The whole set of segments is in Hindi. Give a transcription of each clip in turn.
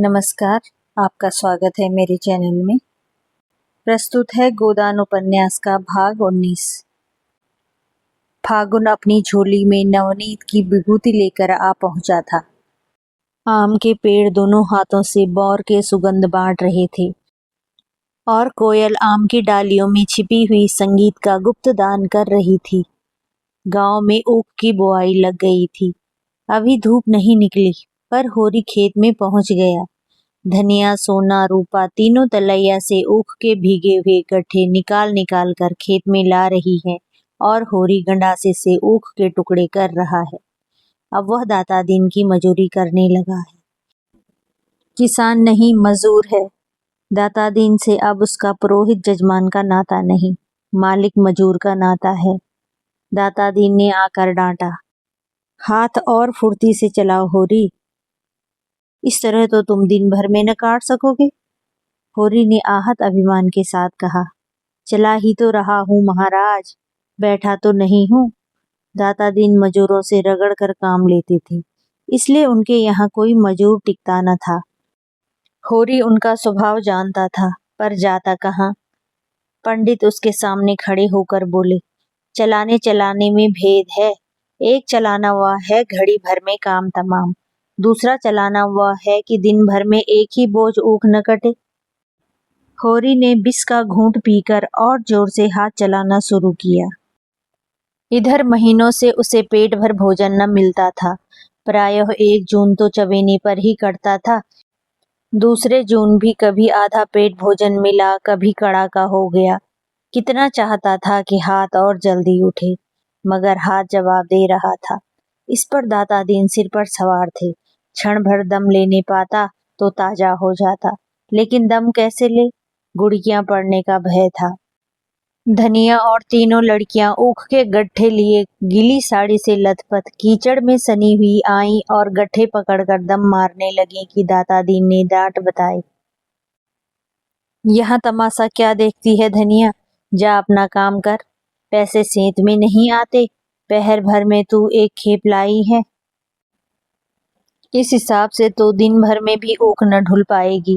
नमस्कार, आपका स्वागत है मेरे चैनल में। प्रस्तुत है गोदान उपन्यास का भाग 19। फागुन अपनी झोली में नवनीत की विभूति लेकर आ पहुंचा था। आम के पेड़ दोनों हाथों से बौर के सुगंध बांट रहे थे और कोयल आम की डालियों में छिपी हुई संगीत का गुप्त दान कर रही थी। गांव में ऊख की बुआई लग गई थी। अभी धूप नहीं निकली, पर होरी खेत में पहुंच गया। धनिया, सोना, रूपा तीनों तलैया से ऊख के भीगे हुए गट्ठे निकाल निकाल कर खेत में ला रही है और होरी गंडासे से ऊख के टुकड़े कर रहा है। अब वह दाता दिन की मजूरी करने लगा है। किसान नहीं, मजदूर है। दाता दिन से अब उसका पुरोहित जजमान का नाता नहीं, मालिक मजूर का नाता है। दाता दिन ने आकर डांटा, हाथ और फुर्ती से चलाओ होरी, इस तरह तो तुम दिन भर में न काट सकोगे। होरी ने आहत अभिमान के साथ कहा, चला ही तो रहा हूँ महाराज, बैठा तो नहीं हूँ। दाता दिन मजूरों से रगड़ कर काम लेते थे, इसलिए उनके यहाँ कोई मजूर टिकता न था। होरी उनका स्वभाव जानता था, पर जाता कहाँ। पंडित उसके सामने खड़े होकर बोले, चलाने चलाने में भेद है। एक चलाना वह है घड़ी भर में काम तमाम, दूसरा चलाना वह है कि दिन भर में एक ही बोझ ऊख न कटे। होरी ने बिस का घूंट पीकर और जोर से हाथ चलाना शुरू किया। इधर महीनों से उसे पेट भर भोजन न मिलता था। प्रायः 1 जून तो चवेने पर ही कटता था। दूसरे जून भी कभी आधा पेट भोजन मिला, कभी कड़ा का हो गया। कितना चाहता था कि हाथ और जल्दी उठे, मगर हाथ जवाब दे रहा था। इस पर दाता दिन सिर पर सवार थे। क्षण भर दम लेने पाता तो ताजा हो जाता, लेकिन दम कैसे ले, गुड़कियां पड़ने का भय था। धनिया और तीनों लड़कियां ऊख के गट्ठे लिए गीली साड़ी से लथपथ कीचड़ में सनी हुई आईं और गट्ठे पकड़कर दम मारने लगी कि दाता दीन ने डांट बताई, यहाँ तमाशा क्या देखती है धनिया, जा अपना काम कर। पैसे सेंत में नहीं आते, पहर भर में तू एक खेप लाई है। इस हिसाब से तो दिन भर में भी ऊख न ढुल पाएगी।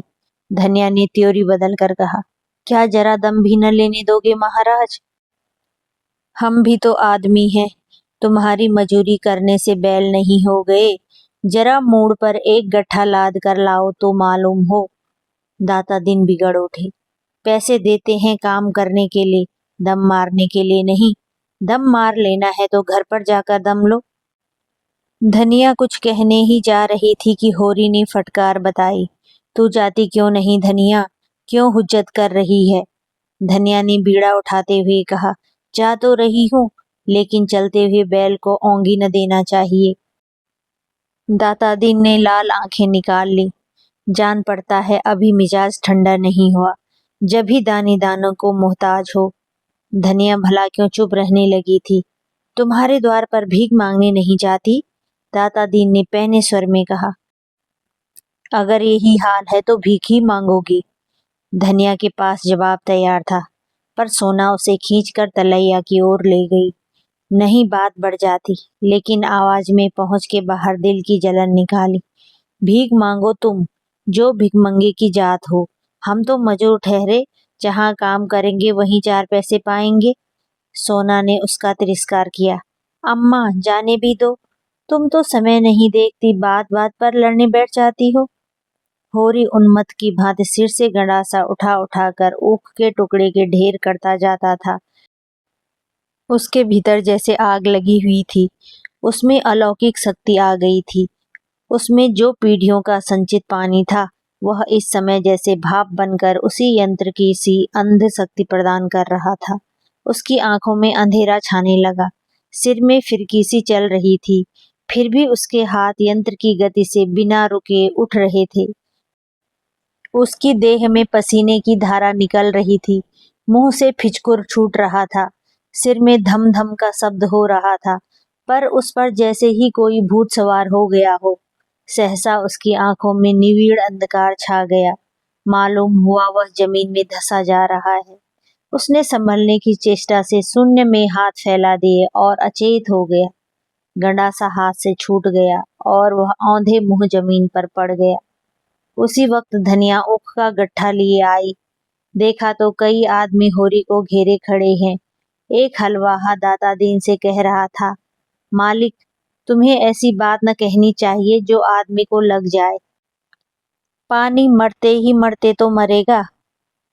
धनिया ने त्योरी बदल कर कहा, क्या जरा दम भी न लेने दोगे महाराज? हम भी तो आदमी हैं, तुम्हारी मजूरी करने से बैल नहीं हो गए। जरा मूड पर एक गट्ठा लाद कर लाओ तो मालूम हो। दाता दिन बिगड़ उठे, पैसे देते हैं काम करने के लिए, दम मारने के लिए नहीं। दम मार लेना है तो घर पर जाकर दम लो। धनिया कुछ कहने ही जा रही थी कि होरी ने फटकार बताई, तू जाती क्यों नहीं धनिया, क्यों हुज्जत कर रही है? धनिया ने बीड़ा उठाते हुए कहा, जा तो रही हूँ, लेकिन चलते हुए बैल को ओंगी न देना चाहिए। दाता दिन ने लाल आंखें निकाल ली। जान पड़ता है अभी मिजाज ठंडा नहीं हुआ, जब ही दानी दानों को मोहताज हो। धनिया भला क्यों चुप रहने लगी थी। तुम्हारे द्वार पर भीख मांगने नहीं जाती? दाता दीन ने पहने स्वर में कहा, अगर यही हाल है तो भीख ही मांगोगी। धनिया के पास जवाब तैयार था, पर सोना उसे खींचकर तलैया की ओर ले गई। नहीं बात बढ़ जाती, लेकिन आवाज में पहुंच के बाहर दिल की जलन निकाली। भीख मांगो तुम, जो भिखमंगे की जात हो। हम तो मजूर ठहरे, जहाँ काम करेंगे वहीं 4 पैसे पाएंगे। सोना ने उसका तिरस्कार किया, अम्मा जाने भी दो, तुम तो समय नहीं देखती, बात बात पर लड़ने बैठ जाती हो। होरी उन्मत्त की भांति सिर से गंडासा उठा उठा कर ऊख के टुकड़े के ढेर करता जाता था। उसके भीतर जैसे आग लगी हुई थी, उसमें अलौकिक शक्ति आ गई थी। उसमें जो पीढ़ियों का संचित पानी था, वह इस समय जैसे भाप बनकर उसी यंत्र की सी अंध शक्ति प्रदान कर रहा था। उसकी आंखों में अंधेरा छाने लगा, सिर में फिरकी सी चल रही थी, फिर भी उसके हाथ यंत्र की गति से बिना रुके उठ रहे थे। उसकी देह में पसीने की धारा निकल रही थी, मुंह से फिचकुर छूट रहा था, सिर में धम धम का शब्द हो रहा था, पर उस पर जैसे ही कोई भूत सवार हो गया हो। सहसा उसकी आंखों में निविड़ अंधकार छा गया, मालूम हुआ वह जमीन में धंसा जा रहा है। उसने संभलने की चेष्टा से शून्य में हाथ फैला दिए और अचेत हो गया। गंडासा हाथ से छूट गया और वह औंधे मुंह जमीन पर पड़ गया। उसी वक्त धनिया ऊख का गट्ठा लिए आई। देखा तो कई आदमी होरी को घेरे खड़े हैं। एक हलवाहा दाता दीन से कह रहा था, मालिक, तुम्हें ऐसी बात न कहनी चाहिए जो आदमी को लग जाए। पानी मरते ही मरते तो मरेगा।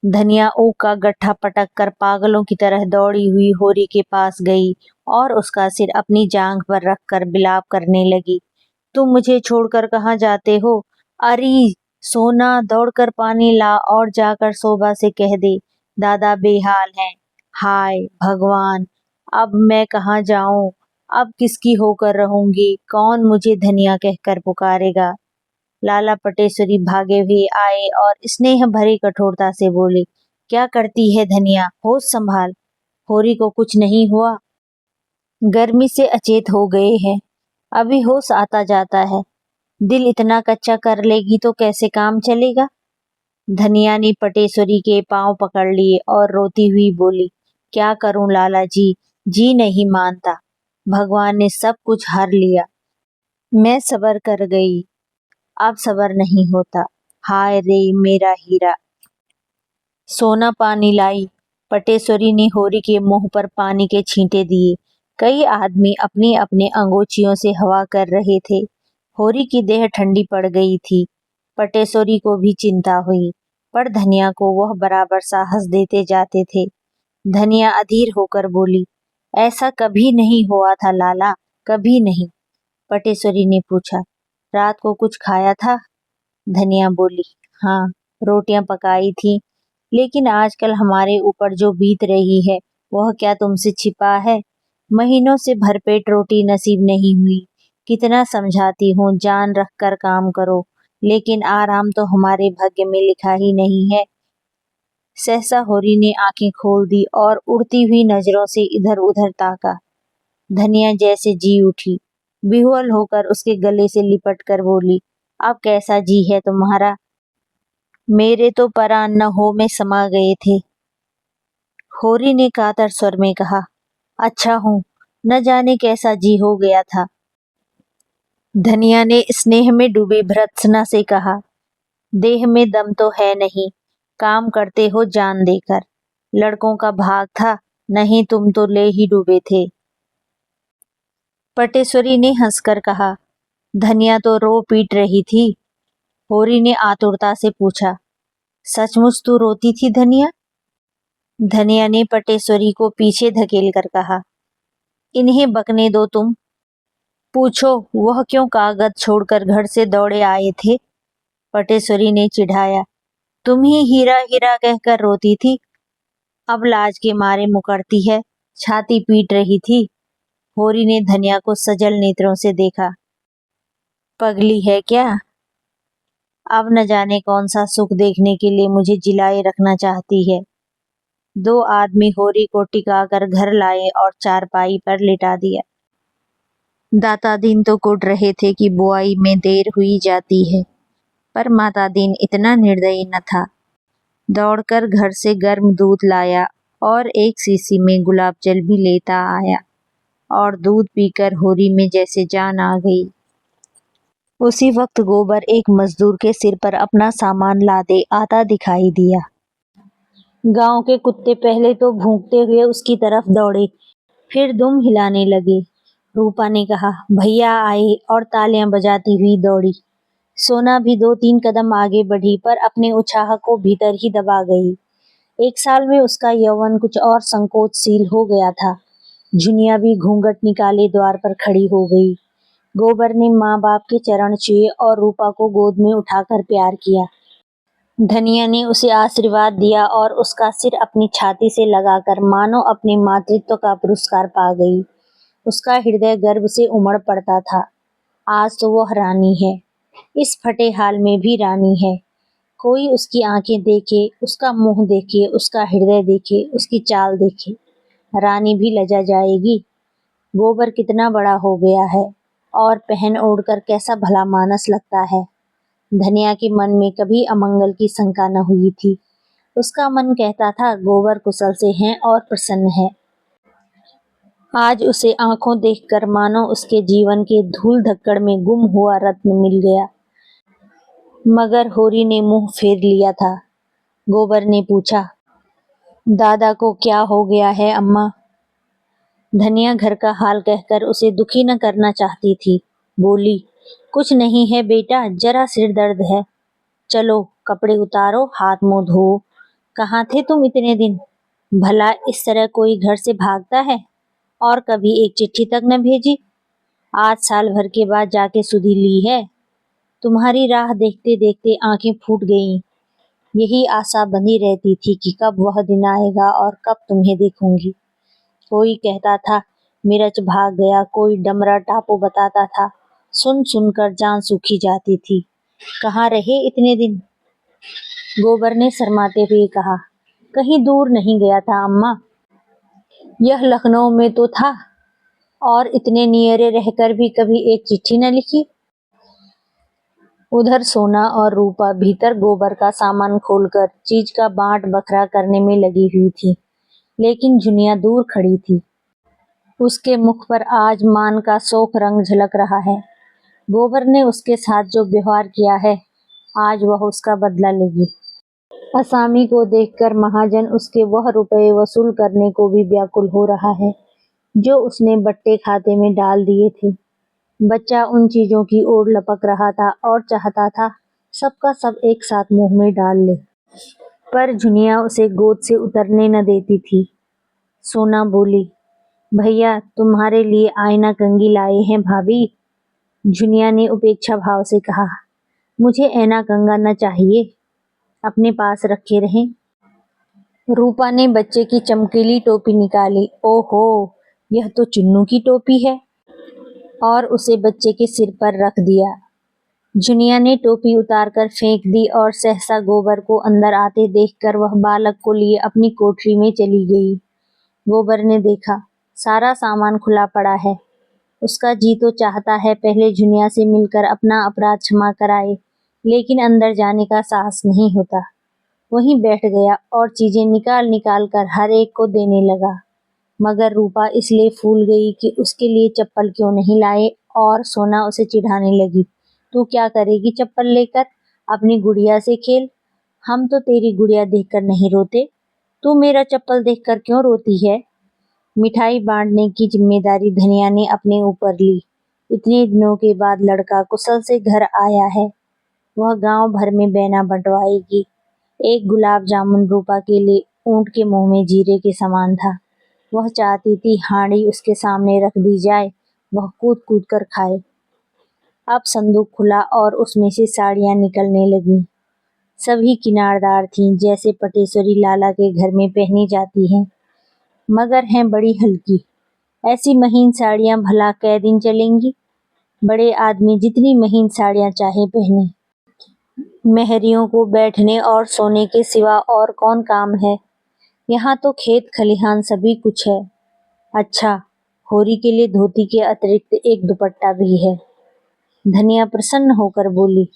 धनिया ऊख का गट्ठा पटक कर पागलों की तरह दौड़ी हुई होरी के पास गई और उसका सिर अपनी जांघ पर रखकर बिलाप करने लगी। तुम मुझे छोड़कर कहाँ जाते हो? अरे सोना, दौड़कर पानी ला और जाकर शोभा से कह दे, दादा बेहाल हैं। हाय भगवान, अब मैं कहाँ जाऊं? अब किसकी होकर रहूंगी? कौन मुझे धनिया कहकर पुकारेगा? लाला पटेश्वरी भागे हुए आए और स्नेह भरी कठोरता से बोले, क्या करती है धनिया? होश संभाल, होरी को कुछ नहीं हुआ। गर्मी से अचेत हो गए हैं, अभी होश आता जाता है। दिल इतना कच्चा कर लेगी तो कैसे काम चलेगा? धनिया ने पटेश्वरी के पांव पकड़ लिए और रोती हुई बोली, क्या करूं लाला जी, जी नहीं मानता। भगवान ने सब कुछ हर लिया। मैं सब्र कर गई, अब सब्र नहीं होता। हाय रे मेरा हीरा। सोना पानी लाई। पटेश्वरी ने होरी के मुंह पर पानी के छींटे दिए। कई आदमी अपनी अपने अंगोछियों से हवा कर रहे थे। होरी की देह ठंडी पड़ गई थी। पटेश्वरी को भी चिंता हुई, पर धनिया को वह बराबर साहस देते जाते थे। धनिया अधीर होकर बोली, ऐसा कभी नहीं हुआ था लाला, कभी नहीं। पटेश्वरी ने पूछा, रात को कुछ खाया था? धनिया बोली, हाँ, रोटियां पकाई थी, लेकिन आजकल हमारे ऊपर जो बीत रही है वह क्या तुमसे छिपा है? महीनों से भरपेट रोटी नसीब नहीं हुई। कितना समझाती हूँ, जान रख कर काम करो, लेकिन आराम तो हमारे भाग्य में लिखा ही नहीं है। सहसा होरी ने आंखें खोल दी और उड़ती हुई नजरों से इधर उधर ताका। धनिया जैसे जी उठी, विह्वल होकर उसके गले से लिपट कर बोली, अब कैसा जी है तुम्हारा? मेरे तो परान न हो में समा गए थे। होरी ने कातर स्वर में कहा, अच्छा हूँ, न जाने कैसा जी हो गया था। धनिया ने स्नेह में डूबे भर्त्सना से कहा, देह में दम तो है नहीं, काम करते हो जान देकर। लड़कों का भाग था, नहीं तुम तो ले ही डूबे थे। पटेश्वरी ने हंसकर कहा, धनिया तो रो पीट रही थी। होरी ने आतुरता से पूछा, सचमुच तू रोती थी धनिया? धनिया ने पटेश्वरी को पीछे धकेल कर कहा, इन्हें बकने दो तुम। पूछो वह क्यों कागज छोड़कर घर से दौड़े आए थे? पटेश्वरी ने चिढ़ाया, तुम ही हीरा हीरा कहकर रोती थी, अब लाज के मारे मुकरती है। छाती पीट रही थी। होरी ने धनिया को सजल नेत्रों से देखा, पगली है क्या? अब न जाने कौन सा सुख देखने के लिए मुझे जिलाए रखना चाहती है। दो आदमी होरी को टिकाकर घर लाए और चारपाई पर लिटा दिया। दाता दीन तो कुट रहे थे कि बुआई में देर हुई जाती है, पर माता दीन इतना निर्दयी न था। दौड़कर घर से गर्म दूध लाया और एक शीशी में गुलाब जल भी लेता आया, और दूध पीकर होरी में जैसे जान आ गई। उसी वक्त गोबर एक मजदूर के सिर पर अपना सामान लादे आता दिखाई दिया। गांव के कुत्ते पहले तो भौंकते हुए उसकी तरफ दौड़े, फिर दुम हिलाने लगे। रूपा ने कहा, भैया आए, और तालियां बजाती हुई दौड़ी। सोना भी 2-3 कदम आगे बढ़ी, पर अपने उत्साह को भीतर ही दबा गई। 1 साल में उसका यौवन कुछ और संकोचशील हो गया था। झुनिया भी घूंघट निकाले द्वार पर खड़ी हो गई। गोबर ने माँ बाप के चरण छुए और रूपा को गोद में उठाकर प्यार किया। धनिया ने उसे आशीर्वाद दिया और उसका सिर अपनी छाती से लगाकर मानो अपने मातृत्व का पुरस्कार पा गई। उसका हृदय गर्व से उमड़ पड़ता था। आज तो वह रानी है, इस फटे हाल में भी रानी है। कोई उसकी आंखें देखे, उसका मुंह देखे, उसका हृदय देखे, उसकी चाल देखे, रानी भी लजा जाएगी। गोबर कितना बड़ा हो गया है और पहन ओढ़कर कैसा भला मानस लगता है। धनिया के मन में कभी अमंगल की शंका न हुई थी। उसका मन कहता था, गोबर कुशल से हैं और प्रसन्न है। आज उसे आंखों देखकर मानो उसके जीवन के धूल धक्कड़ में गुम हुआ रत्न मिल गया। मगर होरी ने मुंह फेर लिया था। गोबर ने पूछा, दादा को क्या हो गया है अम्मा? धनिया घर का हाल कहकर उसे दुखी न करना चाहती थी। बोली, कुछ नहीं है बेटा, जरा सिर दर्द है। चलो कपड़े उतारो, हाथ मुंह धो। कहाँ थे तुम इतने दिन? भला इस तरह कोई घर से भागता है? और कभी एक चिट्ठी तक न भेजी। आज साल भर के बाद जाके सुधि ली है। तुम्हारी राह देखते देखते आंखें फूट गईं। यही आशा बंधी रहती थी कि कब वह दिन आएगा और कब तुम्हें देखूंगी। कोई कहता था मिर्च भाग गया, कोई डमरा टापू बताता था। सुन सुनकर जान सूखी जाती थी। कहाँ रहे इतने दिन? गोबर ने शर्माते हुए कहा, कहीं दूर नहीं गया था अम्मा, यह लखनऊ में तो था। और इतने नियरे रहकर भी कभी एक चिट्ठी न लिखी। उधर सोना और रूपा भीतर गोबर का सामान खोलकर चीज का बांट बखरा करने में लगी हुई थी, लेकिन जुनिया दूर खड़ी थी। उसके मुख पर आज मान का शोक रंग झलक रहा है। गोबर ने उसके साथ जो व्यवहार किया है, आज वह उसका बदला लेगी। असामी को देखकर महाजन उसके वह रुपए वसूल करने को भी व्याकुल हो रहा है जो उसने बट्टे खाते में डाल दिए थे। बच्चा उन चीजों की ओर लपक रहा था और चाहता था सबका सब एक साथ मुंह में डाल ले, पर जुनिया उसे गोद से उतरने न देती थी। सोना बोली, भैया तुम्हारे लिए आईना कंगी लाए हैं भाभी। जुनिया ने उपेक्षा भाव से कहा, मुझे ऐना कंगा न चाहिए, अपने पास रखे रहें। रूपा ने बच्चे की चमकीली टोपी निकाली। ओहो, यह तो चुन्नू की टोपी है, और उसे बच्चे के सिर पर रख दिया। जुनिया ने टोपी उतारकर फेंक दी और सहसा गोबर को अंदर आते देखकर वह बालक को लिए अपनी कोठरी में चली गई। गोबर ने देखा सारा सामान खुला पड़ा है। उसका जी तो चाहता है पहले जुनिया से मिलकर अपना अपराध क्षमा कराए, लेकिन अंदर जाने का साहस नहीं होता। वहीं बैठ गया और चीजें निकाल निकाल कर हर एक को देने लगा। मगर रूपा इसलिए फूल गई कि उसके लिए चप्पल क्यों नहीं लाए, और सोना उसे चिढ़ाने लगी, तू क्या करेगी चप्पल लेकर? अपनी गुड़िया से खेल। हम तो तेरी गुड़िया देखकर नहीं रोते, तू मेरा चप्पल देखकर क्यों रोती है? मिठाई बांटने की जिम्मेदारी धनिया ने अपने ऊपर ली। इतने दिनों के बाद लड़का कुशल से घर आया है, वह गांव भर में बैना बंटवाएगी। एक गुलाब जामुन रूपा के लिए ऊंट के मुंह में जीरे के समान था। वह चाहती थी हांडी उसके सामने रख दी जाए, वह कूद कूद कर खाए। अब संदूक खुला और उसमें से साड़ियां निकलने लगीं। सभी किनारदार थीं, जैसे पटेश्वरी लाला के घर में पहनी जाती हैं, मगर हैं बड़ी हल्की। ऐसी महीन साड़ियां भला कै दिन चलेंगी? बड़े आदमी जितनी महीन साड़ियां चाहे पहने। मेहरियों को बैठने और सोने के सिवा और कौन काम है? यहाँ तो खेत खलिहान सभी कुछ है। अच्छा, होरी के लिए धोती के अतिरिक्त एक दुपट्टा भी है। धनिया प्रसन्न होकर बोली,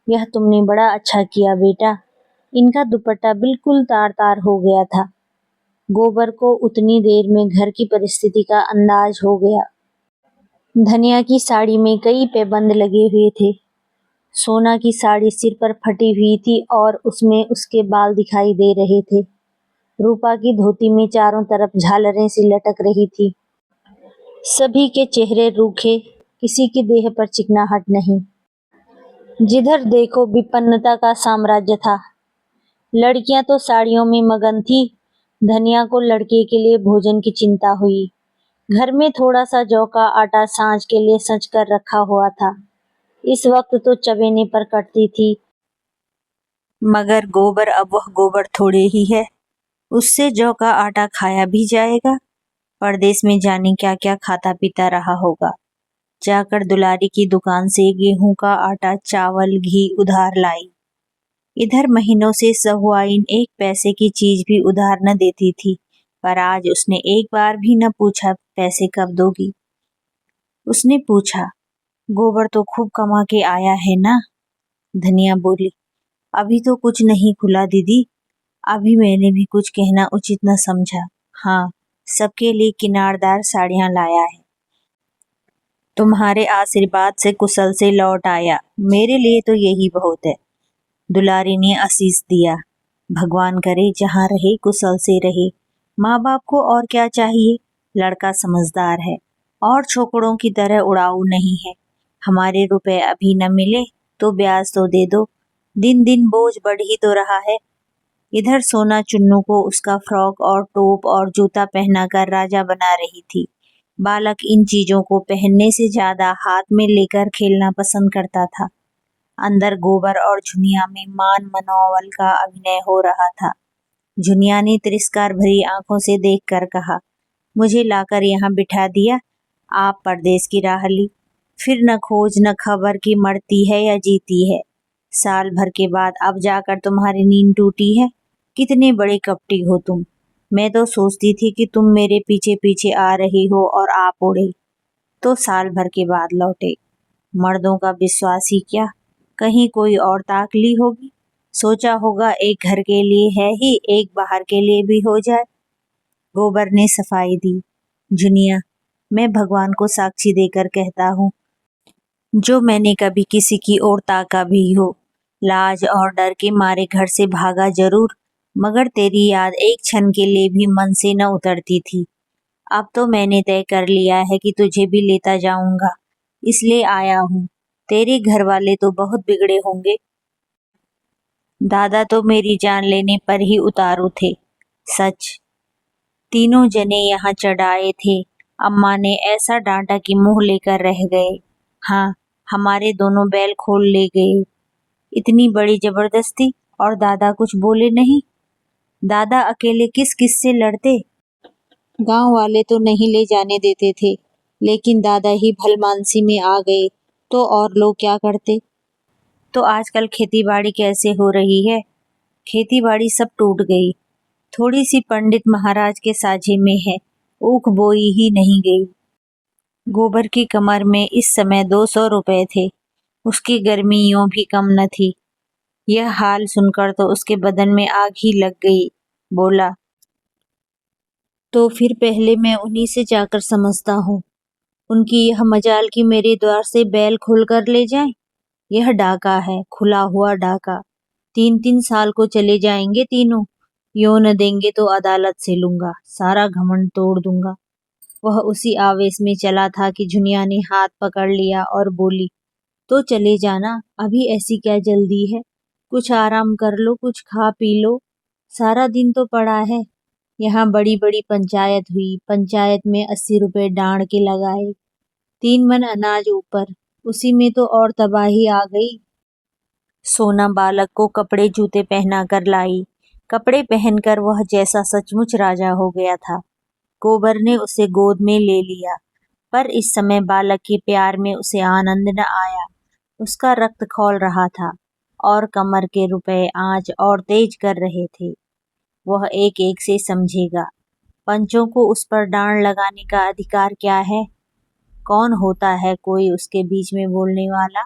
यह तुमने बड़ा अच्छा किया बेटा। इनका दुपट्टा बिल्कुल तार तार हो गया था। गोबर को उतनी देर में घर की परिस्थिति का अंदाज हो गया। धनिया की साड़ी में कई पैबंद लगे हुए थे। सोना की साड़ी सिर पर फटी हुई थी और उसमें उसके बाल दिखाई दे रहे थे। रूपा की धोती में चारों तरफ झालरें सी लटक रही थी। सभी के चेहरे रूखे, किसी की देह पर चिकनाहट नहीं। जिधर देखो विपन्नता का साम्राज्य था। लड़कियां तो साड़ियों में मगन थी। धनिया को लड़के के लिए भोजन की चिंता हुई। घर में थोड़ा सा जौ का आटा सांझ के लिए सच कर रखा हुआ था। इस वक्त तो चबेने पर कटती थी, मगर गोबर अब वह गोबर थोड़े ही है, उससे जौ का आटा खाया भी जाएगा। परदेश में जाने क्या क्या खाता पीता रहा होगा। जाकर दुलारी की दुकान से गेहूं का आटा, चावल, घी उधार लाई। इधर महीनों से सहुआइन एक पैसे की चीज भी उधार न देती थी, पर आज उसने एक बार भी न पूछा पैसे कब दोगी। उसने पूछा, गोबर तो खूब कमा के आया है ना? धनिया बोली, अभी तो कुछ नहीं खुला दीदी, अभी मैंने भी कुछ कहना उचित न समझा। हाँ, सबके लिए किनारदार साड़ियां लाया है। तुम्हारे आशीर्वाद से कुशल से लौट आया, मेरे लिए तो यही बहुत है। दुलारी ने आशीष दिया। भगवान करे जहाँ रहे कुशल से रहे। माँ बाप को और क्या चाहिए। लड़का समझदार है और छोकरों की तरह उड़ाऊ नहीं है। हमारे रुपए अभी न मिले तो ब्याज तो दे दो। दिन दिन बोझ बढ़ ही तो रहा है। इधर सोना चुन्नू को उसका फ्रॉक और टोप और जूता पहनाकर राजा बना रही थी। बालक इन चीजों को पहनने से ज्यादा हाथ में लेकर खेलना पसंद करता था। अंदर गोबर और झुनिया में मान मनोवल का अभिनय हो रहा था। झुनिया ने तिरस्कार भरी आंखों से देखकर कहा, मुझे लाकर यहाँ बिठा दिया, आप परदेश की राह ली, फिर न खोज न खबर की मरती है या जीती है। साल भर के बाद अब जाकर तुम्हारी नींद टूटी है। कितने बड़े कपटी हो तुम। मैं तो सोचती थी कि तुम मेरे पीछे पीछे आ रही हो और आप उड़े तो साल भर के बाद लौटे। मर्दों का विश्वास ही क्या, कहीं कोई और ताक ली होगी। सोचा होगा एक घर के लिए है ही, एक बाहर के लिए भी हो जाए। गोबर ने सफाई दी, जुनिया, मैं भगवान को साक्षी देकर कहता हूँ, जो मैंने कभी किसी की ओर ताका भी हो, लाज और डर के मारे घर से भागा जरूर, मगर तेरी याद एक क्षण के लिए भी मन से न उतरती थी। अब तो मैंने तय कर लिया है कि तुझे भी लेता जाऊंगा, इसलिए आया हूँ। तेरे घर वाले तो बहुत बिगड़े होंगे। दादा तो मेरी जान लेने पर ही उतारू थे। सच, तीनों जने यहाँ चढ़ाए थे। अम्मा ने ऐसा डांटा कि मुंह लेकर रह गए। हाँ, हमारे दोनों बैल खोल ले गए। इतनी बड़ी जबरदस्ती, और दादा कुछ बोले नहीं। दादा अकेले किस किस से लड़ते। गांव वाले तो नहीं ले जाने देते थे, लेकिन दादा ही भलमानसी में आ गए तो और लोग क्या करते। तो आजकल खेतीबाड़ी कैसे हो रही है। खेतीबाड़ी सब टूट गई। थोड़ी सी पंडित महाराज के साझे में है, ऊख बोई ही नहीं गई। गोबर की कमर में इस समय 200 रुपए थे। उसकी गर्मी यूं भी कम न थी। यह हाल सुनकर तो उसके बदन में आग ही लग गई। बोला, तो फिर पहले मैं उन्हीं से जाकर समझता हूँ। उनकी यह मजाल कि मेरे द्वार से बैल खोल कर ले जाएं। यह डाका है, खुला हुआ डाका। 3-3 साल को चले जाएंगे तीनों। यो न देंगे तो अदालत से लूंगा, सारा घमंड तोड़ दूंगा। वह उसी आवेश में चला था कि झुनिया ने हाथ पकड़ लिया और बोली, तो चले जाना, अभी ऐसी क्या जल्दी है। कुछ आराम कर लो, कुछ खा पी लो, सारा दिन तो पड़ा है। यहाँ बड़ी बड़ी पंचायत हुई, पंचायत में 80 रुपए डांड के लगाए, 3 मन अनाज ऊपर, उसी में तो और तबाही आ गई। सोना बालक को कपड़े जूते पहना कर लाई। कपड़े पहनकर वह जैसा सचमुच राजा हो गया था। गोबर ने उसे गोद में ले लिया, पर इस समय बालक के प्यार में उसे आनंद न आया। उसका रक्त खौल रहा था और कमर के रुपए आंच और तेज कर रहे थे। वह एक एक से समझेगा। पंचों को उस पर डांड लगाने का अधिकार क्या है। कौन होता है कोई उसके बीच में बोलने वाला।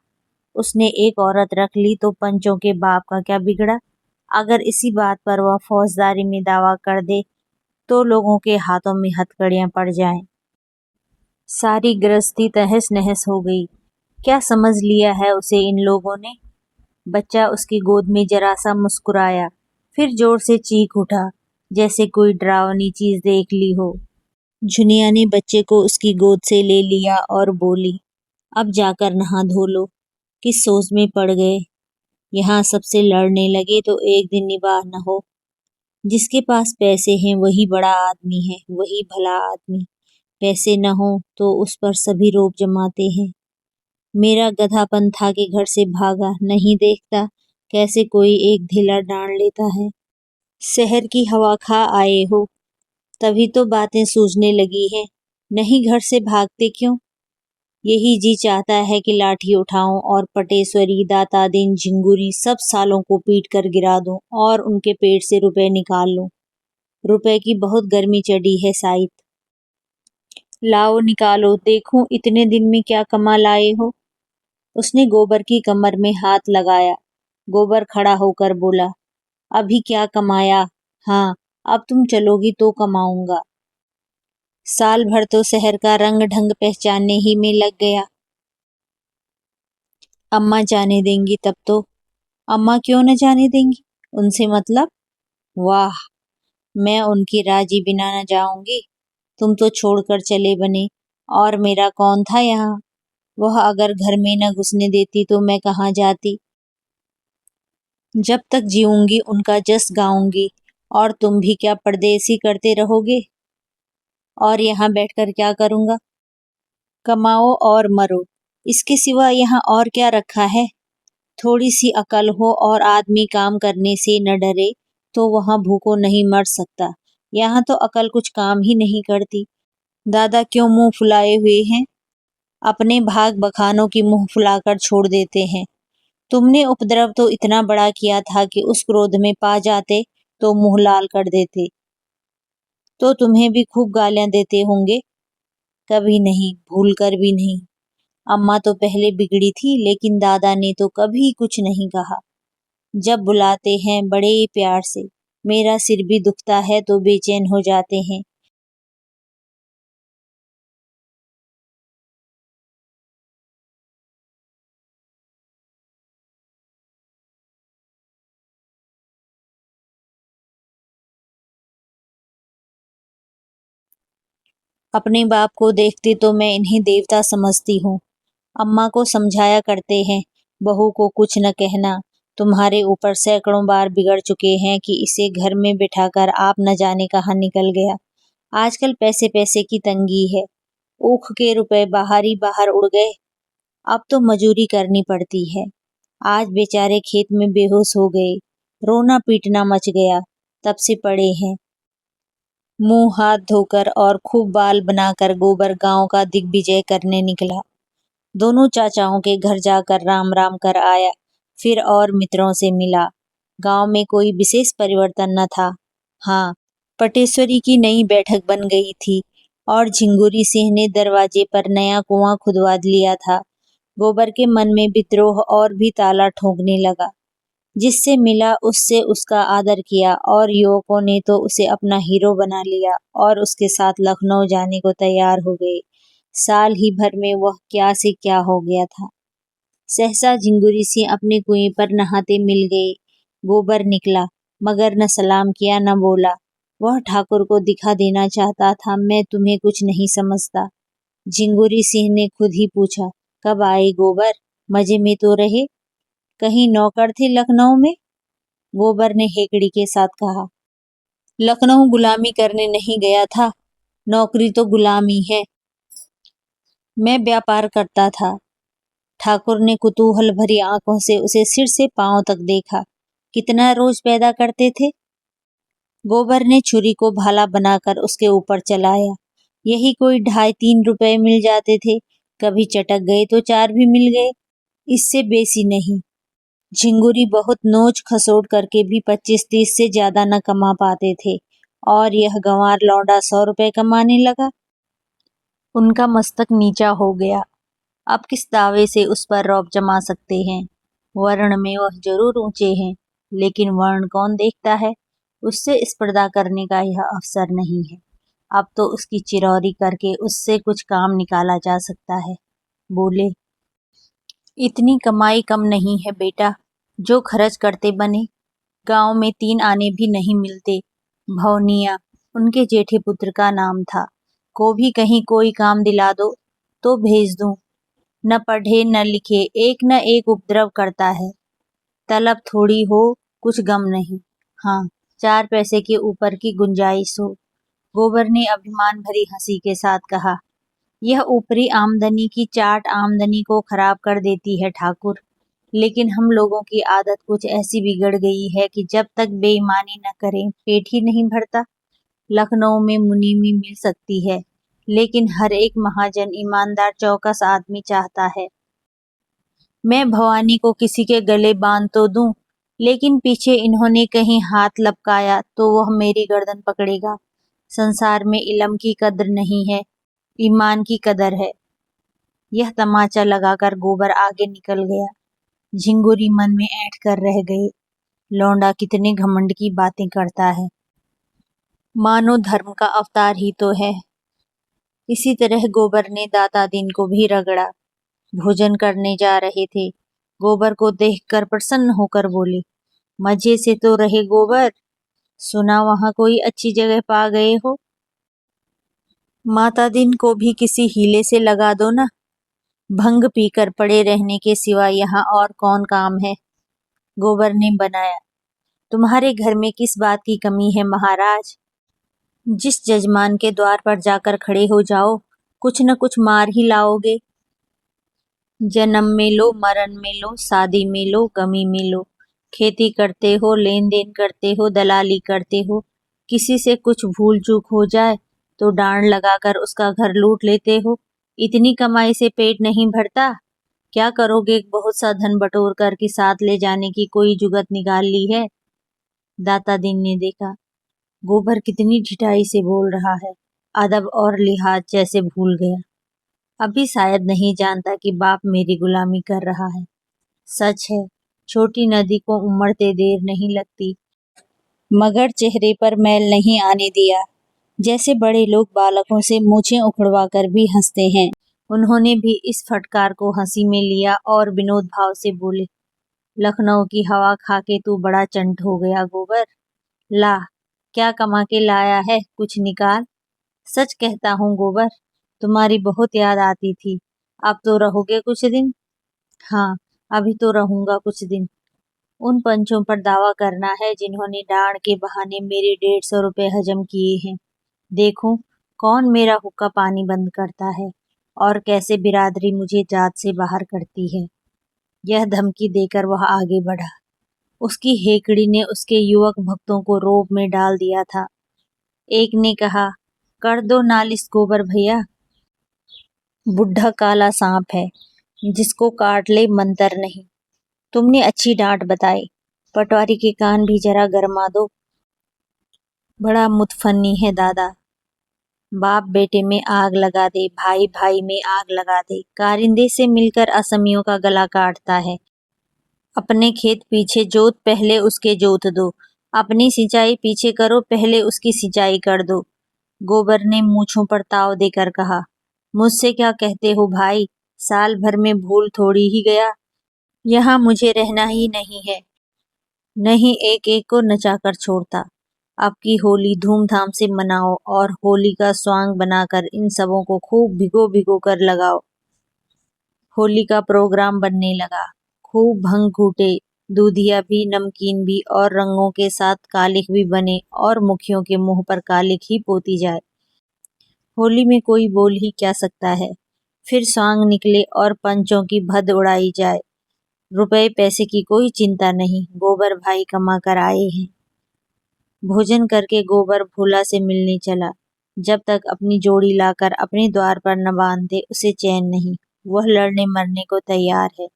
उसने एक औरत रख ली तो पंचों के बाप का क्या बिगड़ा। अगर इसी बात पर वह फौजदारी में दावा कर दे तो लोगों के हाथों में हथकड़ियां पड़ जाएं। सारी गृहस्थी तहस नहस हो गई। क्या समझ लिया है उसे इन लोगों ने। बच्चा उसकी गोद में जरा सा मुस्कुराया, फिर जोर से चीख उठा, जैसे कोई डरावनी चीज देख ली हो। झुनिया ने बच्चे को उसकी गोद से ले लिया और बोली, अब जाकर नहा धो लो। किस सोच में पड़ गए। यहाँ सबसे लड़ने लगे तो एक दिन निबाह न हो। जिसके पास पैसे हैं वही बड़ा आदमी है, वही भला आदमी। पैसे न हो तो उस पर सभी रोब जमाते हैं। मेरा गधापन था कि घर से भागा, नहीं देखता कैसे कोई एक ढीला डांड लेता है। शहर की हवा खा आए हो, तभी तो बातें सूझने लगी हैं। नहीं घर से भागते क्यों। यही जी चाहता है कि लाठी उठाऊं और पटेश्वरी, दातादीन, झिंगुरी सब सालों को पीट कर गिरा दूं और उनके पेट से रुपए निकाल लूं। रुपए की बहुत गर्मी चढ़ी है साइत। लाओ निकालो, देखूं इतने दिन में क्या कमा लाए हो। उसने गोबर की कमर में हाथ लगाया। गोबर खड़ा होकर बोला, अभी क्या कमाया। हाँ, अब तुम चलोगी तो कमाऊंगा। साल भर तो शहर का रंग ढंग पहचानने ही में लग गया। अम्मा जाने देंगी तब तो। अम्मा क्यों न जाने देंगी? उनसे मतलब? वाह, मैं उनकी राजी बिना न जाऊंगी। तुम तो छोड़कर चले बने, और मेरा कौन था यहाँ? वह अगर घर में न घुसने देती तो मैं कहाँ जाती? जब तक जीऊंगी उनका जस गाऊंगी, और तुम भी क्या परदेसी करते रहोगे? और यहाँ बैठकर क्या करूँगा? कमाओ और मरो, इसके सिवा यहाँ और क्या रखा है? थोड़ी सी अकल हो और आदमी काम करने से न डरे तो वहाँ भूखों नहीं मर सकता। यहाँ तो अकल कुछ काम ही नहीं करती। दादा क्यों मुंह फुलाए हुए हैं? अपने भाग बखानों की मुंह फुलाकर छोड़ देते हैं। तुमने उपद्रव तो इतना बड़ा किया था कि उस क्रोध में पा जाते तो मुंह लाल कर देते। तो तुम्हें भी खूब गालियां देते होंगे। कभी नहीं, भूल कर भी नहीं। अम्मा तो पहले बिगड़ी थी, लेकिन दादा ने तो कभी कुछ नहीं कहा। जब बुलाते हैं बड़े प्यार से, मेरा सिर भी दुखता है तो बेचैन हो जाते हैं। अपने बाप को देखते तो मैं इन्हें देवता समझती हूँ। अम्मा को समझाया करते हैं, बहू को कुछ न कहना। तुम्हारे ऊपर सैकड़ों बार बिगड़ चुके हैं कि इसे घर में बिठाकर आप न जाने कहाँ निकल गया। आजकल पैसे पैसे की तंगी है। ऊख के रुपए बाहर ही बाहर उड़ गए। अब तो मजूरी करनी पड़ती है। आज बेचारे खेत में बेहोश हो गए। रोना पीटना मच गया। तब से पड़े हैं। मुंह हाथ धोकर और खूब बाल बनाकर गोबर गांव का दिग्विजय करने निकला। दोनों चाचाओं के घर जाकर राम राम कर आया, फिर और मित्रों से मिला। गांव में कोई विशेष परिवर्तन न था। हाँ, पटेश्वरी की नई बैठक बन गई थी और झिंगुरी सिंह ने दरवाजे पर नया कुआं खुदवा लिया था। गोबर के मन में विद्रोह और भी ताला ठोंकने लगा। जिससे मिला उससे उसका आदर किया और युवकों ने तो उसे अपना हीरो बना लिया और उसके साथ लखनऊ जाने को तैयार हो गए। साल ही भर में वह क्या से क्या हो गया था। सहसा झिंगुरी सिंह अपने कुएं पर नहाते मिल गए। गोबर निकला, मगर न सलाम किया न बोला। वह ठाकुर को दिखा देना चाहता था, मैं तुम्हें कुछ नहीं समझता। झिंगुरी सिंह ने खुद ही पूछा, कब आए गोबर? मजे में तो रहे? कहीं नौकर थे लखनऊ में? गोबर ने हेकड़ी के साथ कहा, लखनऊ गुलामी करने नहीं गया था। नौकरी तो गुलामी है। मैं व्यापार करता था। ठाकुर ने कुतूहल भरी आंखों से उसे सिर से पांव तक देखा। कितना रोज पैदा करते थे? गोबर ने छुरी को भाला बनाकर उसके ऊपर चलाया। यही कोई 2.5-3 रुपए मिल जाते थे। कभी चटक गए तो 4 भी मिल गए। इससे बेसी नहीं। झिंगुरी बहुत नोच खसोट करके भी 25-30 से ज्यादा न कमा पाते थे, और यह गंवार लौंडा 100 रुपए कमाने लगा। उनका मस्तक नीचा हो गया। अब किस दावे से उस पर रौब जमा सकते हैं? वर्ण में वह जरूर ऊंचे हैं, लेकिन वर्ण कौन देखता है? उससे स्पर्धा करने का यह अवसर नहीं है। अब तो उसकी चिरौरी करके उससे कुछ काम निकाला जा सकता है। बोले, इतनी कमाई कम नहीं है बेटा, जो खर्च करते बने। गांव में 3 आने भी नहीं मिलते। भवनिया उनके जेठे पुत्र का नाम था। को भी कहीं कोई काम दिला दो तो भेज दूं। न पढ़े न लिखे, एक न एक उपद्रव करता है। तलब थोड़ी हो, कुछ गम नहीं। हाँ, 4 पैसे के ऊपर की गुंजाइश हो। गोबर ने अभिमान भरी हंसी के साथ कहा, यह ऊपरी आमदनी की चाट आमदनी को खराब कर देती है ठाकुर। लेकिन हम लोगों की आदत कुछ ऐसी बिगड़ गई है कि जब तक बेईमानी न करें पेट ही नहीं भरता। लखनऊ में मुनीमी मिल सकती है, लेकिन हर एक महाजन ईमानदार चौकस आदमी चाहता है। मैं भवानी को किसी के गले बांध तो दूं, लेकिन पीछे इन्होंने कहीं हाथ लपकाया तो वह मेरी गर्दन पकड़ेगा। संसार में इल्म की कद्र नहीं है, ईमान की कदर है। यह तमाचा लगाकर गोबर आगे निकल गया। झिंगुरी मन में ऐंठ कर रह गए, लौंडा कितने घमंड की बातें करता है। मानो धर्म का अवतार ही तो है। इसी तरह गोबर ने दाता दिन को भी रगड़ा। भोजन करने जा रहे थे। गोबर को देखकर प्रसन्न होकर बोली, मजे से तो रहे गोबर, सुना वहां कोई अच्छी जगह पा गए हो। माता दिन को भी किसी हीले से लगा दो ना, भंग पीकर पड़े रहने के सिवा यहाँ और कौन काम है। गोबर ने बनाया, तुम्हारे घर में किस बात की कमी है महाराज। जिस जजमान के द्वार पर जाकर खड़े हो जाओ, कुछ न कुछ मार ही लाओगे। जन्म में लो, मरण में लो, शादी में लो, गमी में लो, खेती करते हो, लेन देन करते हो, दलाली करते हो, किसी से कुछ भूल चूक हो जाए तो डांड लगाकर उसका घर लूट लेते हो। इतनी कमाई से पेट नहीं भरता, क्या करोगे बहुत सा धन बटोर कर के साथ ले जाने की कोई जुगत निकाल ली है। दाता दिन ने देखा, गोबर कितनी ढिठाई से बोल रहा है, अदब और लिहाज जैसे भूल गया। अभी शायद नहीं जानता कि बाप मेरी गुलामी कर रहा है। सच है, छोटी नदी को उमड़ते देर नहीं लगती, मगर चेहरे पर मैल नहीं आने दिया। जैसे बड़े लोग बालकों से मूछें उखड़वा कर भी हंसते हैं, उन्होंने भी इस फटकार को हंसी में लिया और विनोद भाव से बोले, लखनऊ की हवा खा के तू बड़ा चंट हो गया गोबर। ला, क्या कमा के लाया है, कुछ निकाल। सच कहता हूँ गोबर, तुम्हारी बहुत याद आती थी। अब तो रहोगे कुछ दिन। हाँ, अभी तो रहूंगा कुछ दिन। उन पंचों पर दावा करना है जिन्होंने डांड के बहाने मेरे 150 रुपए हजम किए हैं। देखूं कौन मेरा हुक्का पानी बंद करता है और कैसे बिरादरी मुझे जात से बाहर करती है। यह धमकी देकर वह आगे बढ़ा। उसकी हेकड़ी ने उसके युवक भक्तों को रोब में डाल दिया था। एक ने कहा, कर दो नालिश गोबर भैया, बुढ़ा काला सांप है, जिसको काट ले मंतर नहीं। तुमने अच्छी डांट बताई, पटवारी के कान भी जरा गरमा दो। बड़ा मुतफन्नी है दादा, बाप बेटे में आग लगा दे, भाई भाई में आग लगा दे, कारिंदे से मिलकर असमियों का गला काटता है। अपने खेत पीछे जोत, पहले उसके जोत दो, अपनी सिंचाई पीछे करो, पहले उसकी सिंचाई कर दो। गोबर ने मूंछों पर ताव देकर कहा, मुझसे क्या कहते हो भाई, साल भर में भूल थोड़ी ही गया, यहाँ मुझे रहना ही नहीं है। नहीं एक एक को नचाकर छोड़ता। अब की होली धूमधाम से मनाओ और होली का स्वांग बनाकर इन सबों को खूब भिगो भिगो कर लगाओ। होली का प्रोग्राम बनने लगा। खूब भंग घूटे, दूधिया भी, नमकीन भी और रंगों के साथ कालिख भी बने और मुखियों के मुंह पर कालिख ही पोती जाए। होली में कोई बोल ही क्या सकता है। फिर स्वांग निकले और पंचों की भद उड़ाई जाए। रुपए पैसे की कोई चिंता नहीं, गोबर भाई कमा कर आए हैं। भोजन करके गोबर भोला से मिलने चला। जब तक अपनी जोड़ी लाकर अपने द्वार पर न बांध दे उसे चैन नहीं, वह लड़ने मरने को तैयार है।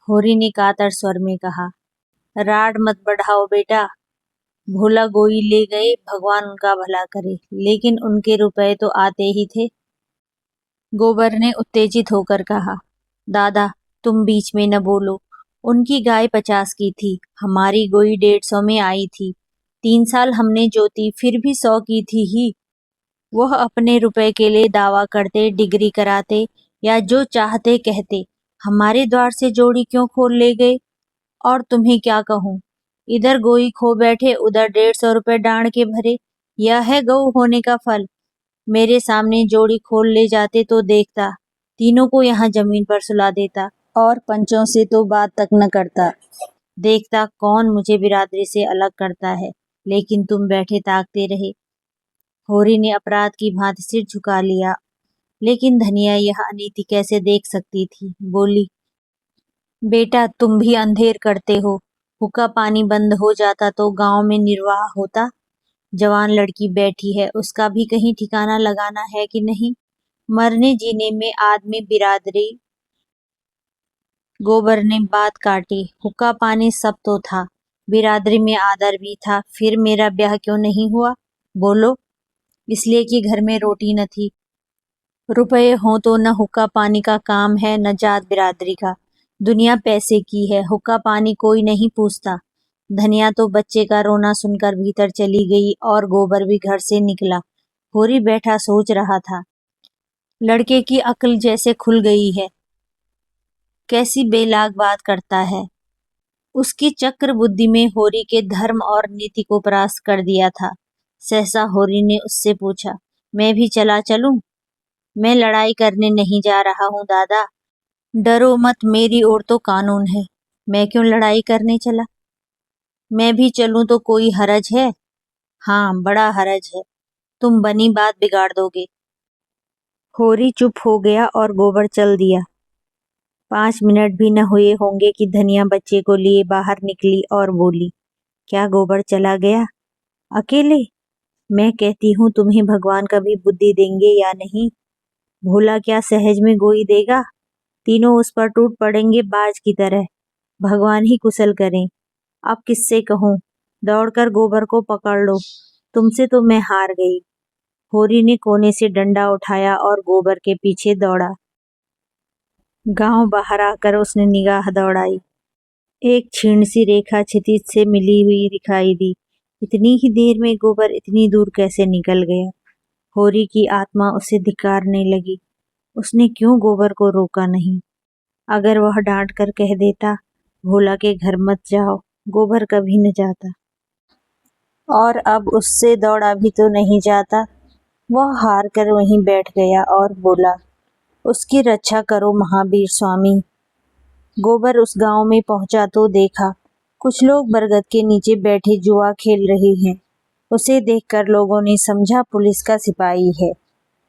होरी ने कातर स्वर में कहा, राड मत बढ़ाओ बेटा, भोला गोई ले गए, भगवान उनका भला करे, लेकिन उनके रुपए तो आते ही थे। गोबर ने उत्तेजित होकर कहा, दादा तुम बीच में न बोलो, उनकी गाय 50 की थी, हमारी गोई 150 में आई थी। 3 साल हमने जोती, फिर भी 100 की थी ही। वह अपने रुपए के लिए दावा करते, डिग्री कराते या जो चाहते कहते, हमारे द्वार से जोड़ी क्यों खोल ले गए। और तुम्हें क्या कहूँ, इधर गोई खो बैठे, उधर 150 रुपए डांड के भरे। यह है गऊ होने का फल। मेरे सामने जोड़ी खोल ले जाते तो देखता, तीनों को यहाँ जमीन पर सुला देता और पंचों से तो बात तक न करता। देखता कौन मुझे बिरादरी से अलग करता है, लेकिन तुम बैठे ताकते रहे। होरी ने अपराध की भांति सिर झुका लिया, लेकिन धनिया यह अनीति कैसे देख सकती थी। बोली, बेटा तुम भी अंधेर करते हो, हुक्का पानी बंद हो जाता तो गांव में निर्वाह होता। जवान लड़की बैठी है, उसका भी कहीं ठिकाना लगाना है कि नहीं। मरने जीने में आदमी बिरादरी। गोबर ने बात काटी, हुक्का पानी सब तो था, बिरादरी में आदर भी था, फिर मेरा ब्याह क्यों नहीं हुआ। बोलो। इसलिए कि घर में रोटी न थी। रुपए हो तो न हुक्का पानी का काम है न जात बिरादरी का। दुनिया पैसे की है, हुक्का पानी कोई नहीं पूछता। धनिया तो बच्चे का रोना सुनकर भीतर चली गई और गोबर भी घर से निकला। होरी बैठा सोच रहा था, लड़के की अक्ल जैसे खुल गई है। कैसी बेलाग बात करता है। उसकी चक्र बुद्धि में होरी के धर्म और नीति को परास्त कर दिया था। सहसा होरी ने उससे पूछा, मैं भी चला चलूं? मैं लड़ाई करने नहीं जा रहा हूँ दादा। डरो मत, मेरी ओर तो कानून है। मैं क्यों लड़ाई करने चला? मैं भी चलूं तो कोई हरज है? हाँ, बड़ा हरज है। तुम बनी बात बिगाड़ दोगे। होरी चुप हो गया और गोबर चल दिया। 5 मिनट भी न हुए होंगे कि धनिया बच्चे को लिए बाहर निकली और बोली, क्या गोबर चला गया अकेले? मैं कहती हूँ तुम्हें भगवान कभी बुद्धि देंगे या नहीं? भोला क्या सहज में गोई देगा? तीनों उस पर टूट पड़ेंगे बाज की तरह। भगवान ही कुशल करें। अब किससे कहूँ? दौड़कर गोबर को पकड़ लो। तुमसे तो मैं हार गई। होरी ने कोने से डंडा उठाया और गोबर के पीछे दौड़ा। गांव बाहर आकर उसने निगाह दौड़ाई। एक क्षीण सी रेखा क्षितिज से मिली हुई दिखाई दी। इतनी ही देर में गोबर इतनी दूर कैसे निकल गया? होरी की आत्मा उसे धिक्कारने लगी। उसने क्यों गोबर को रोका नहीं? अगर वह डांट कर कह देता, भोला के घर मत जाओ, गोबर कभी न जाता। और अब उससे दौड़ा भी तो नहीं जाता। वह हार कर वहीं बैठ गया और बोला, उसकी रक्षा करो महावीर स्वामी। गोबर उस गांव में पहुंचा तो देखा कुछ लोग बरगद के नीचे बैठे जुआ खेल रहे हैं। उसे देखकर लोगों ने समझा पुलिस का सिपाही है।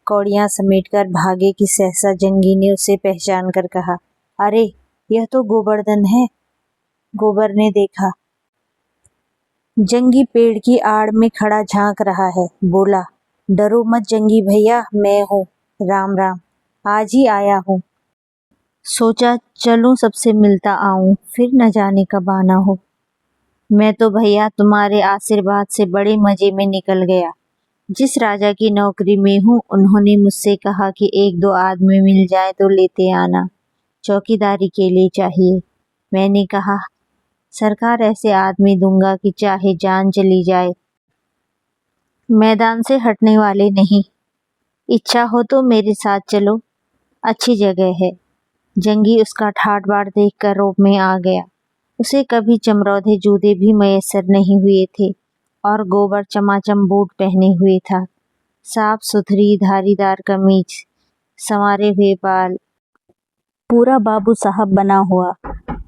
कौड़ियां समेटकर भागे कि सहसा जंगी ने उसे पहचान कर कहा, अरे यह तो गोवर्धन है। गोबर ने देखा जंगी पेड़ की आड़ में खड़ा झांक रहा है। बोला, डरो मत जंगी भैया, मैं हूँ। राम राम, आज ही आया हूँ। सोचा चलूं सबसे मिलता आऊं, फिर न जाने कब आना हो। मैं तो भैया तुम्हारे आशीर्वाद से बड़े मजे में निकल गया। जिस राजा की नौकरी में हूँ उन्होंने मुझसे कहा कि 1-2 आदमी मिल जाए तो लेते आना, चौकीदारी के लिए चाहिए। मैंने कहा, सरकार ऐसे आदमी दूंगा कि चाहे जान चली जाए। मैदान से हटने वाले नहीं। इच्छा हो तो मेरे साथ चलो, अच्छी जगह है। जंगी उसका ठाट बाट देखकर रोब में आ गया। उसे कभी चमरौधे जूते भी मयस्सर नहीं हुए थे और गोबर चमाचम बूट पहने हुए था। साफ सुथरी धारीदार कमीज, संवारे हुए बाल, पूरा बाबू साहब बना हुआ।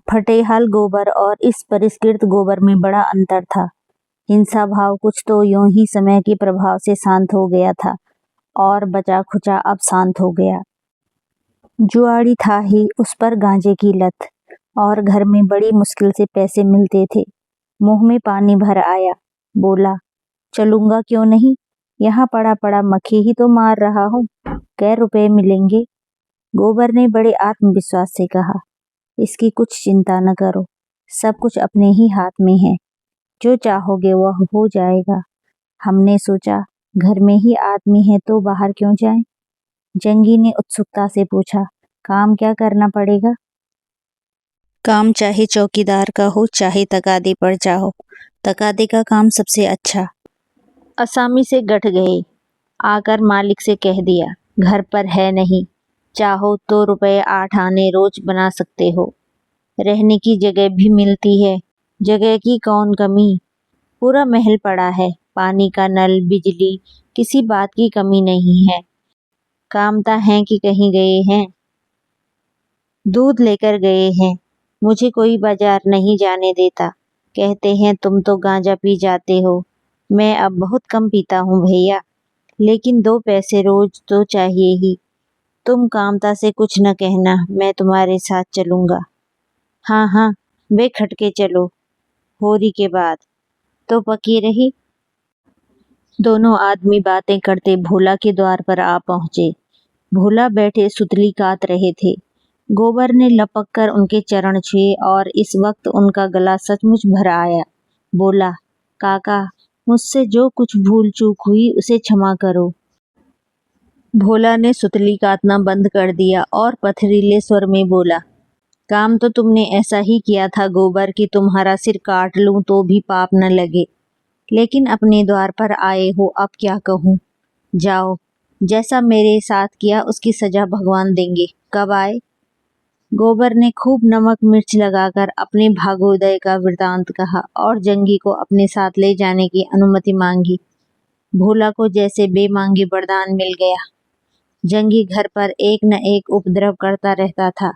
फटेहाल गोबर और इस परिष्कृत गोबर में बड़ा अंतर था। हिंसा भाव कुछ तो यूं ही समय के प्रभाव से शांत हो गया था और बचा खुचा अब शांत हो गया। जुआड़ी था ही, उस पर गांजे की लत, और घर में बड़ी मुश्किल से पैसे मिलते थे। मुंह में पानी भर आया। बोला, चलूंगा क्यों नहीं, यहाँ पड़ा पड़ा मक्खी ही तो मार रहा हूँ। कै रुपए मिलेंगे? गोबर ने बड़े आत्मविश्वास से कहा, इसकी कुछ चिंता न करो, सब कुछ अपने ही हाथ में है। जो चाहोगे वह हो जाएगा। हमने सोचा घर में ही आदमी है तो बाहर क्यों जाएं? जंगी ने उत्सुकता से पूछा, काम क्या करना पड़ेगा? काम चाहे चौकीदार का हो चाहे तकादे पर जाओ, तकादे का काम सबसे अच्छा। असामी से गठ गए। आकर मालिक से कह दिया, घर पर है नहीं, चाहो तो रुपए 8 आने रोज बना सकते हो। रहने की जगह भी मिलती है, जगह की कौन कमी। पूरा महल पड़ा है, पानी का नल, बिजली, किसी बात की कमी नहीं है। कामता हैं कि कहीं गए हैं, दूध लेकर गए हैं। मुझे कोई बाजार नहीं जाने देता। कहते हैं तुम तो गांजा पी जाते हो। मैं अब बहुत कम पीता हूँ भैया, लेकिन 2 पैसे रोज तो चाहिए ही। तुम कामता से कुछ न कहना, मैं तुम्हारे साथ चलूंगा। हाँ हाँ, बेखटके चलो। होरी के बाद तो पकी रही। दोनों आदमी बातें करते भोला के द्वार पर आ पहुंचे। भोला बैठे सुतली काट रहे थे। गोबर ने लपक कर उनके चरण छुए और इस वक्त उनका गला सचमुच भर आया। बोला, काका, मुझसे जो कुछ भूल चूक हुई उसे क्षमा करो। भोला ने सुतली काटना बंद कर दिया और पथरीले स्वर में बोला, काम तो तुमने ऐसा ही किया था गोबर कि तुम्हारा सिर काट लूं तो भी पाप न लगे, लेकिन अपने द्वार पर आए हो, अब क्या कहूँ। जाओ, जैसा मेरे साथ किया उसकी सजा भगवान देंगे। कब आए? गोबर ने खूब नमक मिर्च लगाकर अपने भागोदय का वृतांत कहा और जंगी को अपने साथ ले जाने की अनुमति मांगी। भोला को जैसे बेमांगे वरदान मिल गया। जंगी घर पर एक न एक उपद्रव करता रहता था।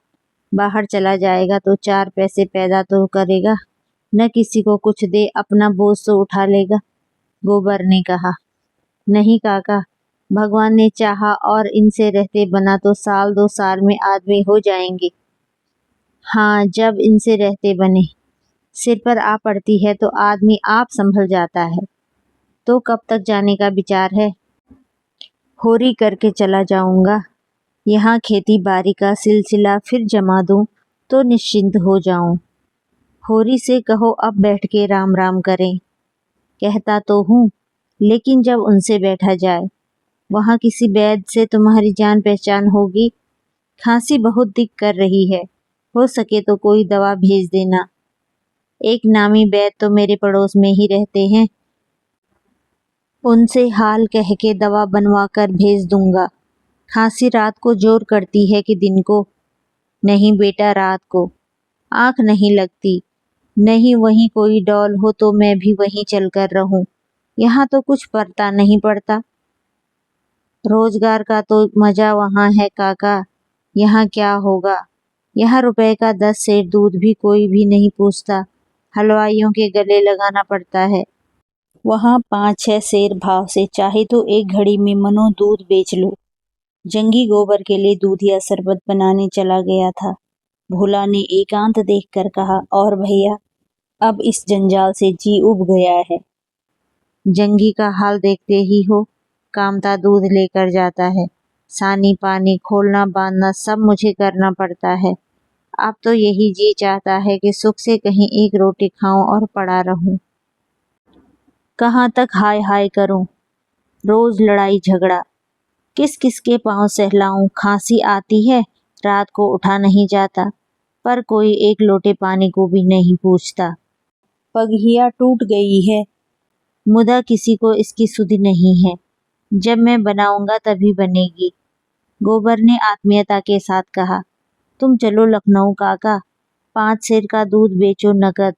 बाहर चला जाएगा तो 4 पैसे पैदा तो करेगा, न किसी को कुछ दे अपना बोझ तो उठा लेगा। गोबर ने कहा, नहीं काका, भगवान ने चाहा और इनसे रहते बना तो 1-2 साल में आदमी हो जाएंगे। हाँ, जब इनसे रहते बने। सिर पर आ पड़ती है तो आदमी आप संभल जाता है। तो कब तक जाने का विचार है? होरी करके चला जाऊंगा। यहाँ खेती बाड़ी का सिलसिला फिर जमा दूं तो निश्चिंत हो जाऊं। होरी से कहो अब बैठ के राम राम करें। कहता तो हूँ, लेकिन जब उनसे बैठा जाए, वहाँ किसी वैद्य से तुम्हारी जान पहचान होगी। खांसी बहुत दिक कर रही है, हो सके तो कोई दवा भेज देना। एक नामी वैद्य तो मेरे पड़ोस में ही रहते हैं, उनसे हाल कह के दवा बनवा कर भेज दूंगा। खांसी रात को जोर करती है कि दिन को? नहीं बेटा, रात को। आंख नहीं लगती। नहीं वहीं कोई डॉल हो तो मैं भी वहीं चलकर रहूं। यहाँ तो कुछ पड़ता नहीं पड़ता। रोजगार का तो मजा वहाँ है काका, यहाँ क्या होगा। यहाँ रुपए का 10 सेर दूध भी कोई भी नहीं पूछता, हलवाइयों के गले लगाना पड़ता है। वहाँ 5-6 सेर भाव से चाहे तो एक घड़ी में मनो दूध बेच लो। जंगी गोबर के लिए दूध या शरबत बनाने चला गया था। भोला ने एकांत देखकर कहा, और भैया, अब इस जंजाल से जी उब गया है। जंगी का हाल देखते ही हो, कामता दूध लेकर जाता है, सानी पानी खोलना बांधना सब मुझे करना पड़ता है। अब तो यही जी चाहता है कि सुख से कहीं एक रोटी खाऊं और पड़ा रहूं। कहाँ तक हाय हाय करूं, रोज लड़ाई झगड़ा, किस किस के पांव सहलाऊं। खांसी आती है, रात को उठा नहीं जाता, पर कोई एक लोटे पानी को भी नहीं पूछता। पगहिया टूट गई है, मुदा किसी को इसकी सुधि नहीं है। जब मैं बनाऊंगा तभी बनेगी। गोबर ने आत्मीयता के साथ कहा, तुम चलो लखनऊ काका, 5 सेर का दूध बेचो नकद।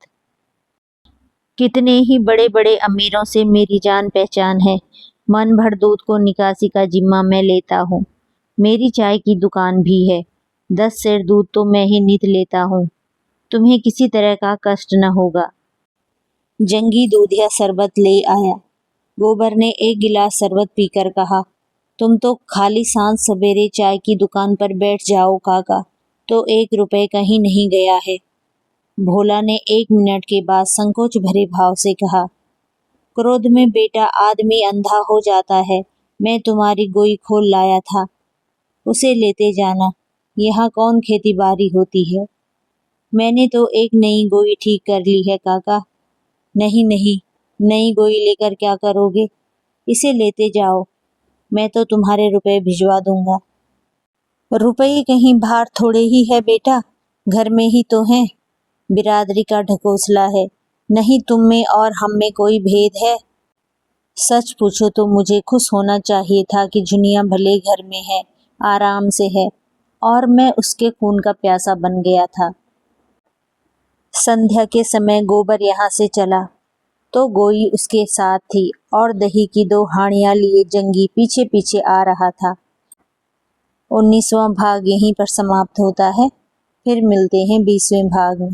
कितने ही बड़े बड़े अमीरों से मेरी जान पहचान है। मन भर दूध को निकासी का जिम्मा मैं लेता हूँ। मेरी चाय की दुकान भी है। 10 सेर दूध तो मैं ही नित लेता हूँ। तुम्हें किसी तरह का कष्ट न होगा। जंगी दूध या शरबत ले आया। गोबर ने एक गिलास शरबत पीकर कहा, तुम तो खाली सांझ सवेरे चाय की दुकान पर बैठ जाओ काका, तो 1 रुपए कहीं नहीं गया है। भोला ने 1 मिनट के बाद संकोच भरे भाव से कहा, क्रोध में बेटा आदमी अंधा हो जाता है। मैं तुम्हारी गोई खोल लाया था, उसे लेते जाना। यहाँ कौन खेती बाड़ी होती है। मैंने तो एक नई गोई ठीक कर ली है काका। नहीं नहीं, नई गोई लेकर क्या करोगे, इसे लेते जाओ, मैं तो तुम्हारे रुपए भिजवा दूंगा। रुपये कहीं बाहर थोड़े ही है बेटा, घर में ही तो हैं। बिरादरी का ढकोसला है, नहीं तुम में और हम में कोई भेद है। सच पूछो तो मुझे खुश होना चाहिए था कि जुनिया भले घर में है, आराम से है, और मैं उसके खून का प्यासा बन गया था। संध्या के समय गोबर यहाँ से चला तो गोई उसके साथ थी और दही की 2 हांडियां लिए जंगी पीछे पीछे आ रहा था। 19वां भाग यहीं पर समाप्त होता है। फिर मिलते हैं 20वें भाग में।